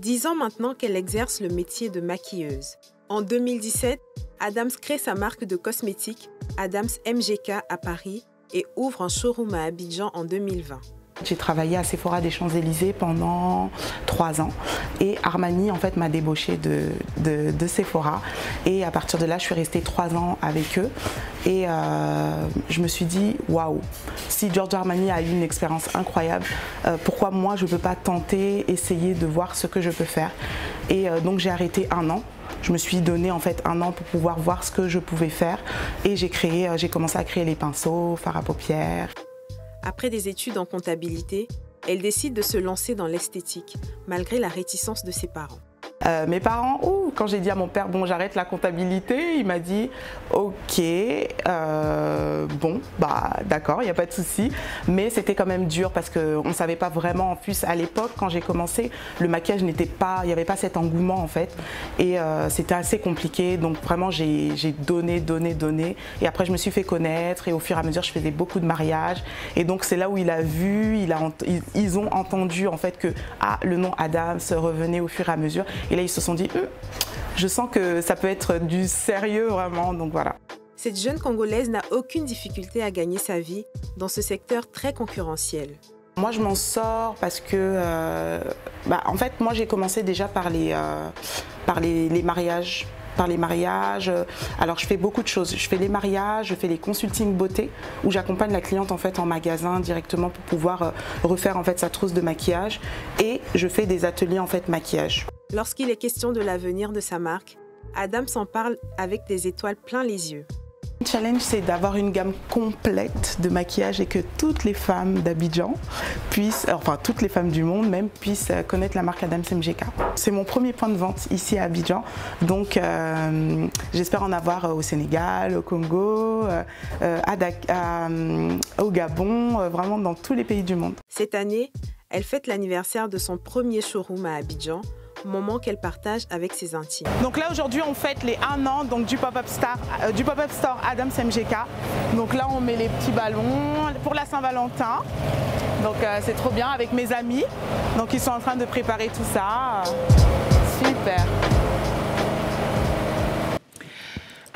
10 ans maintenant qu'elle exerce le métier de maquilleuse. En 2017, Adams crée sa marque de cosmétiques, Adams MGK à Paris, et ouvre un showroom à Abidjan en 2020. J'ai travaillé à Sephora des Champs-Élysées pendant 3 ans et Armani en fait m'a débauchée de Sephora et à partir de là je suis restée 3 ans avec eux et je me suis dit waouh, si Giorgio Armani a eu une expérience incroyable, pourquoi moi je ne peux pas tenter, essayer de voir ce que je peux faire. Et donc j'ai arrêté 1 an. Je me suis donné en fait 1 an pour pouvoir voir ce que je pouvais faire et j'ai commencé à créer les pinceaux, fards à paupières. Après des études en comptabilité, elle décide de se lancer dans l'esthétique, malgré la réticence de ses parents. Mes parents, quand j'ai dit à mon père, bon, j'arrête la comptabilité, il m'a dit, ok, bon, bah d'accord, il n'y a pas de souci. Mais c'était quand même dur parce qu'on ne savait pas vraiment, en plus à l'époque, quand j'ai commencé, le maquillage n'était pas, il n'y avait pas cet engouement en fait. Et c'était assez compliqué, donc vraiment j'ai donné. Et après je me suis fait connaître et au fur et à mesure je faisais beaucoup de mariages. Et donc c'est là où il a vu, ils ont entendu en fait que le nom Adams revenait au fur et à mesure. Et là, ils se sont dit, je sens que ça peut être du sérieux vraiment, donc voilà. Cette jeune Congolaise n'a aucune difficulté à gagner sa vie dans ce secteur très concurrentiel. Moi, je m'en sors parce que, en fait, moi, j'ai commencé déjà par les mariages. Alors je fais beaucoup de choses. Je fais les mariages, je fais les consultings beauté où j'accompagne la cliente en fait en magasin directement pour pouvoir refaire en fait sa trousse de maquillage et je fais des ateliers en fait maquillage. Lorsqu'il est question de l'avenir de sa marque, Adams en parle avec des étoiles plein les yeux. Le challenge, c'est d'avoir une gamme complète de maquillage et que toutes les femmes d'Abidjan puissent, enfin toutes les femmes du monde même, puissent connaître la marque Adams MGK. C'est mon premier point de vente ici à Abidjan, donc j'espère en avoir au Sénégal, au Congo, au Gabon, vraiment dans tous les pays du monde. Cette année, elle fête l'anniversaire de son premier showroom à Abidjan, moment qu'elle partage avec ses intimes. Donc là aujourd'hui on fête les 1 an donc, du pop-up store Adams MGK. Donc là on met les petits ballons pour la Saint-Valentin. Donc c'est trop bien avec mes amis. Donc ils sont en train de préparer tout ça. Super.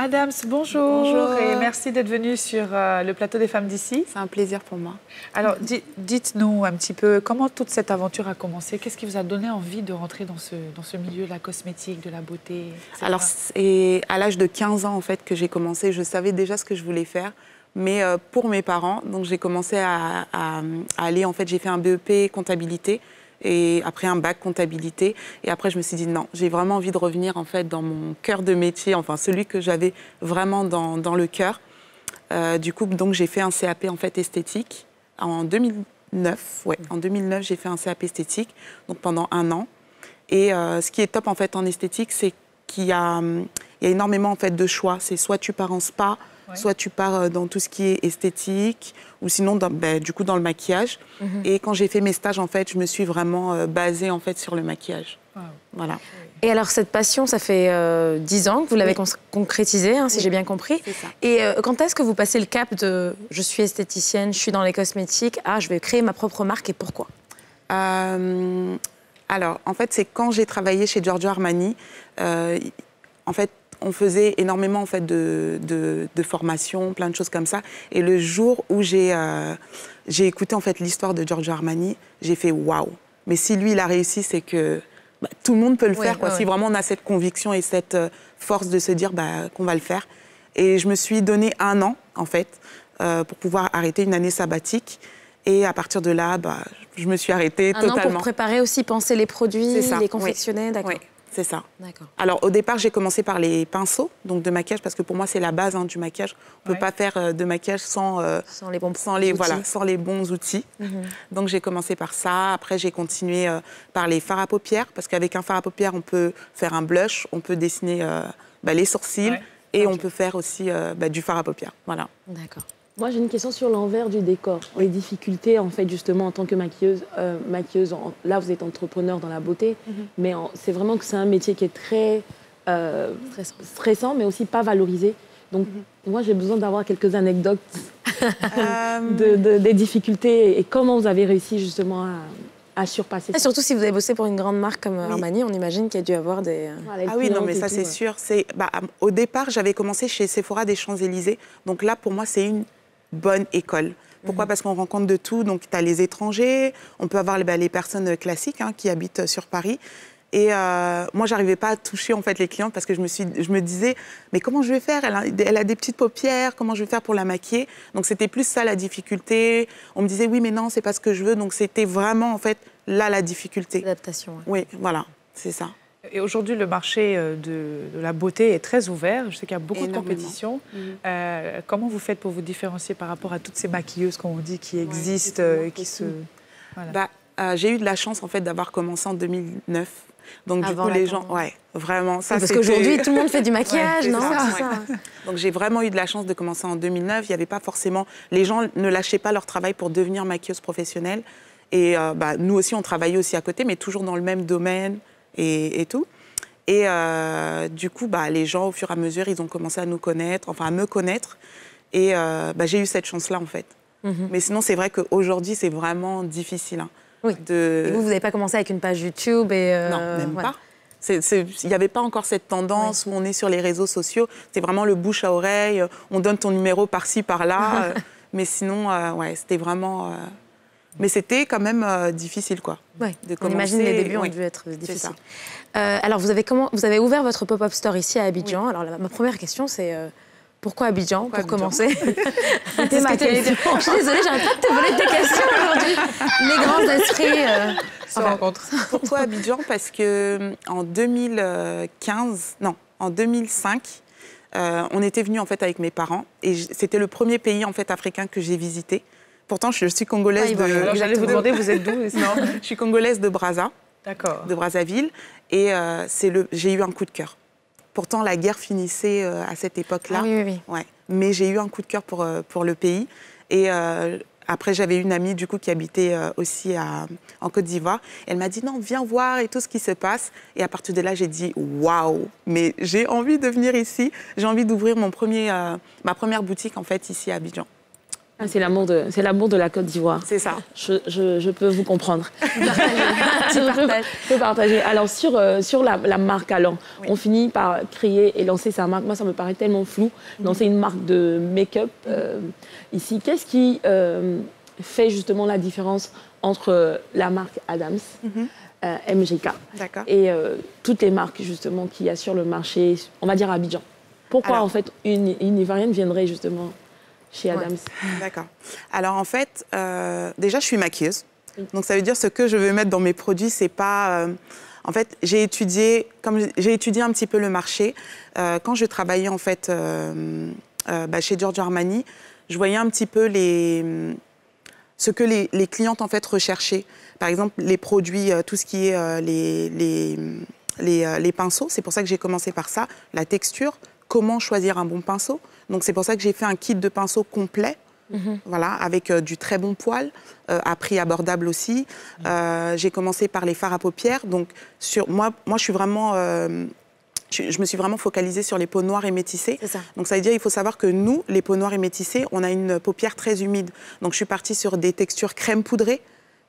Adams, bonjour. Bonjour. Et merci d'être venue sur le plateau des femmes d'ici. C'est un plaisir pour moi. Alors, dites-nous un petit peu comment toute cette aventure a commencé. Qu'est-ce qui vous a donné envie de rentrer dans ce milieu de la cosmétique, de la beauté, etc. Alors, c'est à l'âge de 15 ans en fait que j'ai commencé. Je savais déjà ce que je voulais faire, mais pour mes parents. Donc, j'ai commencé à aller, en fait, j'ai fait un BEP comptabilité. Et après un bac comptabilité. Et après, je me suis dit non, j'ai vraiment envie de revenir en fait dans mon cœur de métier, enfin celui que j'avais vraiment dans le cœur. Du coup, donc j'ai fait un CAP en fait esthétique en 2009. Ouais, en 2009, j'ai fait un CAP esthétique, donc pendant 1 an. Et ce qui est top en fait en esthétique, c'est qu'il y a énormément en fait de choix. C'est soit tu pars en spa, soit tu pars dans tout ce qui est esthétique, ou sinon du coup dans le maquillage. Et quand j'ai fait mes stages, en fait, je me suis vraiment basée en fait sur le maquillage. Voilà. Et alors cette passion, ça fait 10 ans que vous l'avez concrétisée, hein, si j'ai bien compris. C'est ça. Et quand est-ce que vous passez le cap de je suis esthéticienne, je suis dans les cosmétiques, je vais créer ma propre marque et pourquoi? Alors, en fait, c'est quand j'ai travaillé chez Giorgio Armani, en fait, on faisait énormément en fait, de formations, plein de choses comme ça. Et le jour où j'ai écouté en fait, l'histoire de Giorgio Armani, j'ai fait waouh. Mais si lui, il a réussi, c'est que tout le monde peut le faire. Quoi. Si vraiment on a cette conviction et cette force de se dire qu'on va le faire. Et je me suis donné 1 an, en fait, pour pouvoir arrêter une année sabbatique. Et à partir de là, je me suis arrêtée totalement. 1 an pour préparer aussi, penser les produits, les confectionner, d'accord. Oui. C'est ça. Alors, au départ, j'ai commencé par les pinceaux donc de maquillage, parce que pour moi, c'est la base du maquillage. On ne peut pas faire de maquillage sans les bons outils. Donc, j'ai commencé par ça. Après, j'ai continué par les fards à paupières, parce qu'avec un fard à paupières, on peut faire un blush, on peut dessiner les sourcils et on peut faire aussi du fard à paupières. Voilà. D'accord. Moi, j'ai une question sur l'envers du décor. Les difficultés, en fait, justement, en tant que maquilleuse, là, vous êtes entrepreneur dans la beauté, mais c'est vraiment que c'est un métier qui est très stressant, mais aussi pas valorisé. Donc, moi, j'ai besoin d'avoir quelques anecdotes des difficultés et comment vous avez réussi, justement, à surpasser Et ça. surtout si vous avez bossé pour une grande marque comme Armani, on imagine qu'il y a dû avoir des... Voilà, les Ah oui, non, clientes mais et ça, tout, c'est ouais. sûr. Au départ, j'avais commencé chez Sephora des Champs-Élysées. Donc là, pour moi, c'est une bonne école. Pourquoi? Parce qu'on rencontre de tout. Donc, tu as les étrangers, on peut avoir les personnes classiques qui habitent sur Paris. Et moi, j'arrivais pas à toucher en fait les clientes parce que je me disais, mais comment je vais faire? Elle a des petites paupières, comment je vais faire pour la maquiller? Donc, c'était plus ça la difficulté. On me disait, oui, mais non, c'est pas ce que je veux. Donc, c'était vraiment en fait là la difficulté. Adaptation. Oui, voilà, c'est ça. Et aujourd'hui, le marché de la beauté est très ouvert. Je sais qu'il y a beaucoup Énormément. de compétition. Comment vous faites pour vous différencier par rapport à toutes ces maquilleuses, comme on dit, qui existent et qui se... Voilà. J'ai eu de la chance en fait d'avoir commencé en 2009. Donc Avant du coup, la les gens, tendance. vraiment, ça Parce c'était- qu'aujourd'hui, tout le monde fait du maquillage, Ouais, non? c'est ça, C'est ouais. ça. Donc j'ai vraiment eu de la chance de commencer en 2009. Il n'y avait pas forcément... Les gens ne lâchaient pas leur travail pour devenir maquilleuse professionnelle. Et nous aussi, on travaillait aussi à côté, mais toujours dans le même domaine et tout. Et du coup, les gens, au fur et à mesure, ils ont commencé à nous connaître, enfin à me connaître. Et j'ai eu cette chance-là, en fait. Mais sinon, c'est vrai qu'aujourd'hui, c'est vraiment difficile. Oui. Et vous n'avez pas commencé avec une page YouTube et Non, même voilà. pas. Il n'y avait pas encore cette tendance où on est sur les réseaux sociaux. C'est vraiment le bouche à oreille. On donne ton numéro par-ci, par-là. Mais sinon, c'était vraiment... Mais c'était quand même difficile, quoi. Ouais. De On imagine les débuts ont oui. dû être C'est difficiles. ça. Alors, vous avez ouvert votre pop-up store ici à Abidjan. Alors, ma première question, c'est pourquoi Abidjan, pour Abidjan commencer? C'était ma question. Je suis désolée, j'arrête pas de te voler tes questions aujourd'hui. Les grands esprits Se rencontrent. Pourquoi Abidjan? Parce que en 2005, on était venus en fait avec mes parents et c'était le premier pays en fait africain que j'ai visité. Pourtant, je suis congolaise de... Alors, j'allais vous demander, vous êtes d'où? Non, je suis congolaise de Brazza, D'accord. de Brazzaville, et j'ai eu un coup de cœur. Pourtant, la guerre finissait à cette époque-là. Ah oui, oui, oui. Ouais. Mais j'ai eu un coup de cœur pour le pays. Et après, j'avais une amie du coup qui habitait aussi en Côte d'Ivoire. Elle m'a dit non, viens voir et tout ce qui se passe. Et à partir de là, j'ai dit waouh, mais j'ai envie de venir ici. J'ai envie d'ouvrir ma première boutique en fait ici à Abidjan. Ah, c'est l'amour de la Côte d'Ivoire. C'est ça. Je peux vous comprendre. Je peux partager. Alors, sur la marque alors, on finit par créer et lancer sa marque. Moi, ça me paraît tellement flou. Lancer une marque de make-up ici. Qu'est-ce qui fait justement la différence entre la marque Adams, MGK, D'accord. et toutes les marques justement qu'il y a sur le marché, on va dire à Abidjan? Pourquoi Alors, en fait une Ivoirienne viendrait justement chez Adams? D'accord. Alors en fait, déjà je suis maquilleuse. Donc ça veut dire ce que je veux mettre dans mes produits, c'est pas... En fait, j'ai étudié un petit peu le marché. Quand je travaillais en fait chez Giorgio Armani, je voyais un petit peu ce que les clientes en fait recherchaient. Par exemple, les produits, tout ce qui est les pinceaux. C'est pour ça que j'ai commencé par ça. La texture, comment choisir un bon pinceau. Donc c'est pour ça que j'ai fait un kit de pinceaux complet, voilà, avec du très bon poil, à prix abordable aussi. J'ai commencé par les fards à paupières. Donc moi je suis vraiment... je me suis vraiment focalisée sur les peaux noires et métissées. C'est ça. Donc ça veut dire qu'il faut savoir que nous, les peaux noires et métissées, on a une paupière très humide. Donc je suis partie sur des textures crème poudrée.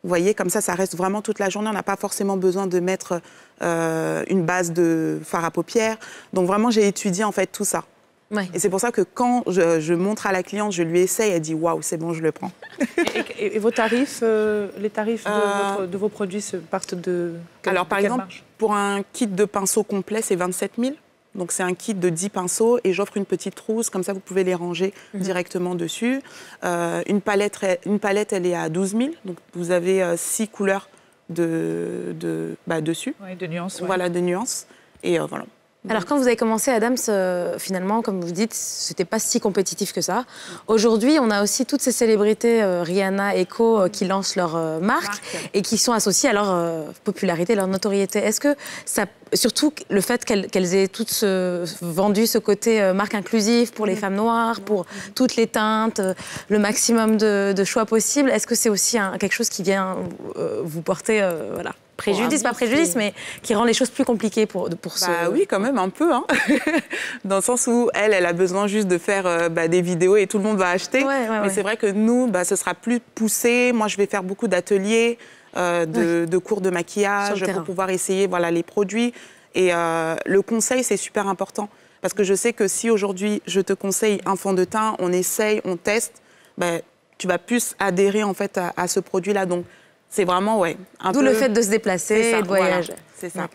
Vous voyez, comme ça reste vraiment toute la journée. On n'a pas forcément besoin de mettre une base de fard à paupières. Donc vraiment, j'ai étudié en fait tout ça. Ouais. Et c'est pour ça que quand je montre à la cliente, je lui essaye, elle dit waouh, c'est bon, je le prends. Et vos tarifs, les tarifs de vos produits partent de Alors par quelle exemple, marge? pour un kit de pinceaux complet, c'est 27 000. Donc c'est un kit de 10 pinceaux et j'offre une petite trousse, comme ça vous pouvez les ranger directement dessus. Une palette, elle est à 12 000, donc vous avez 6 couleurs dessus. Ouais, de nuances. Ouais. Voilà, de nuances. Et voilà. Alors, quand vous avez commencé Adams, finalement, comme vous dites, c'était pas si compétitif que ça. Aujourd'hui, on a aussi toutes ces célébrités, Rihanna, Eko, qui lancent leur marque et qui sont associées à leur popularité, leur notoriété. Est-ce que ça, surtout le fait qu'elles aient toutes vendu ce côté marque inclusive pour les femmes noires, pour toutes les teintes, le maximum de choix possible, est-ce que c'est aussi quelque chose qui vient vous porter, voilà, préjudice, pas préjudice, mais qui rend les choses plus compliquées pour ce... Oui, quand même, un peu. Hein. Dans le sens où elle a besoin juste de faire des vidéos et tout le monde va acheter. Mais c'est vrai que nous, ce sera plus poussé. Moi, je vais faire beaucoup d'ateliers de cours de maquillage pour pouvoir essayer les produits. Et le conseil, c'est super important. Parce que je sais que si aujourd'hui, je te conseille un fond de teint, on essaye, on teste, tu vas plus adhérer en fait à ce produit-là. Donc, c'est vraiment, D'où le fait de se déplacer et de voyager. Voilà, c'est ça.